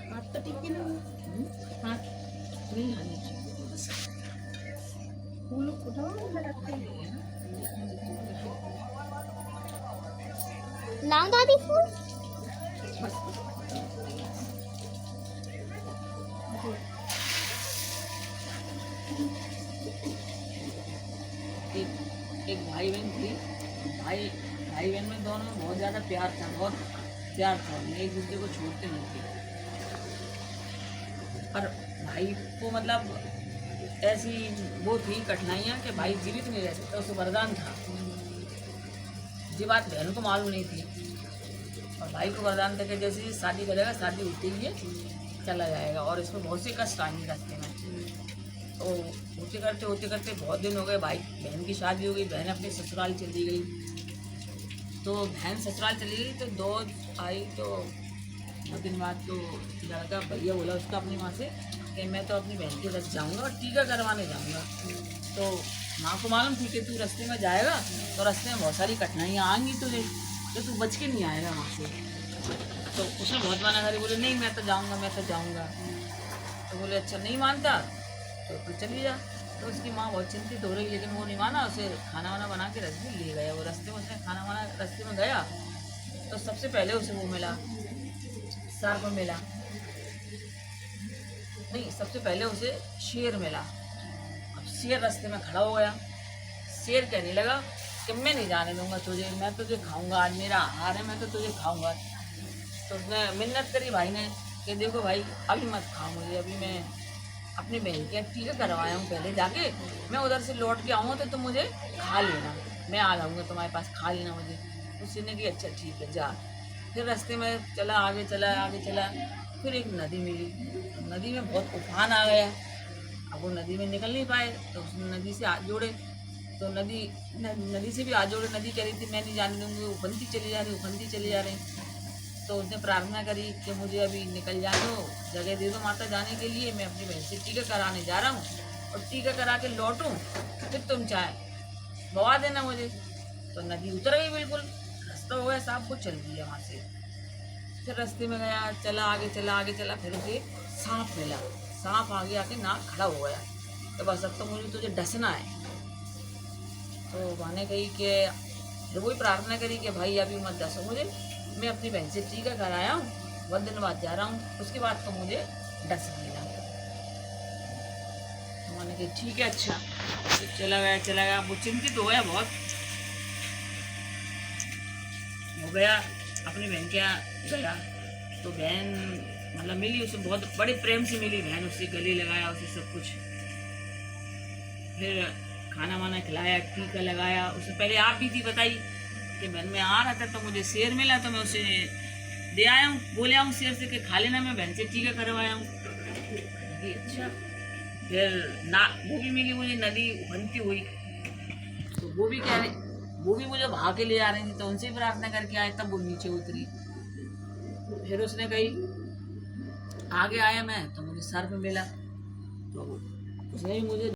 हाथ तो टिक ना, हाथ नहीं आने फूल उठाओ लाओ दादी फूल। एक भाई बहन थी। भाई भाई बहन में दोनों में बहुत ज़्यादा प्यार था, बहुत प्यार था, एक दूसरे को छोड़ते नहीं थे। पर भाई को मतलब ऐसी वो थी कठिनाइयाँ कि भाई जीवित नहीं रह सकता, उसे वरदान था। ये बात बहन को मालूम नहीं थी और भाई को वरदान था कि जैसे ही शादी करेगा, शादी होते ही चला जाएगा और इसमें बहुत से कष्ट आएंगे रास्ते में। तो होते करते बहुत दिन हो गए, भाई बहन की शादी हो गई, बहन अपने ससुराल चली गई। तो बहन ससुराल चली गई तो दो आई, तो 2 दिन बाद तो लड़का भैया बोला उसका अपनी माँ से कि मैं तो अपनी बहन के घर जाऊँगा और टीका करवाने जाऊँगा। तो माँ को मालूम थी कि तू रास्ते में जाएगा तो रास्ते में बहुत सारी कठिनाइयाँ आएंगी तुझे, तो तू बच के नहीं आएगा वहाँ से। तो उसने बहुत मना करी, बोले नहीं मैं तो जाऊँगा, मैं तो जाऊँगा। तो बोले अच्छा नहीं मानता तो तू चली जा। तो उसकी माँ बहुत चिंतित हो रही, लेकिन वो नहीं माना, उसे खाना वाना बना के रख भी ले गया। वो रास्ते में उसने खाना वाना रास्ते में गया तो सबसे पहले उसे वो मिला, सर्प मिला, नहीं सबसे पहले उसे शेर मिला। अब शेर रास्ते में खड़ा हो गया। शेर कहने लगा कि मैं नहीं जाने दूंगा तुझे, मैं तुझे खाऊंगा, आज मेरा आहार है, मैं तो तुझे खाऊंगा। तो उसने मिन्नत करी भाई ने कि देखो भाई अभी मत खाओ मुझे, अभी मैं अपनी बहन के टीका करवाया हूँ, पहले जाके मैं उधर से लौट के आऊँगा तो तुम मुझे खा लेना, मैं आ जाऊँगा तुम्हारे पास, खा लेना मुझे। उसी ने कि अच्छा ठीक है जा। फिर रास्ते में चला, आगे चला, आगे चला, फिर एक नदी मिली। नदी में बहुत उफान आ गया। अब वो नदी में निकल नहीं पाए तो उसने नदी से हाथ जोड़े, तो नदी से भी हाथ जोड़े। नदी कह रही थी मैं नहीं जाने दूँगी, उफनती चली जा रही, उफनती चली जा रही। तो उसने प्रार्थना करी कि मुझे अभी निकल जाने दो, जगह दे दो माता जाने के लिए, मैं अपनी बहन से टीका कराने जा रहा हूँ और टीका करा के लौटूँ फिर तुम चाहे बवा देना मुझे। तो नदी उतर गई बिल्कुल, रास्ता हो गया साफ, को चल दिया वहाँ से। फिर रास्ते में गया, चला, आगे चला, आगे चला, फिर उसे सांप मिला। सांप आगे आके नाक खड़ा हो गया। तो बस अब तो मुझे तुझे डसना है। तो माने गई कि फिर वही प्रार्थना करी कि भाई अभी मत डसो मुझे, मैं अपनी बहन से टीका कराया हूँ, बहुत दिन बाद जा रहा हूँ, उसके बाद तो मुझे डस देगा। तो मैंने कहा ठीक है अच्छा। तो चला गया, वो चिंतित हो गया, बहुत हो गया, अपनी बहन के यहाँ गया। तो बहन मतलब मिली उसे, बहुत बड़े प्रेम से मिली बहन, उससे गले लगाया, उसे सब कुछ, फिर खाना वाना खिलाया, टीका लगाया। उससे पहले आप भी थी बताई कि बहन मैं आ रहा था तो मुझे शेर मिला तो मैं उसे दे आया हूँ, बोले आऊँ शेर से कि खा लेना, मैं बहन से टीका करवाया हूँ। अच्छा। फिर ना वो भी मिली मुझे, नदी बनती हुई, तो वो भी कह रही, वो भी मुझे भाग के ले आ रही थी, तो उनसे प्रार्थना करके आए, तब वो नीचे उतरी। फिर उसने कही आगे आया मैं तो मुझे सर्प मिला, तो उसने भी मुझे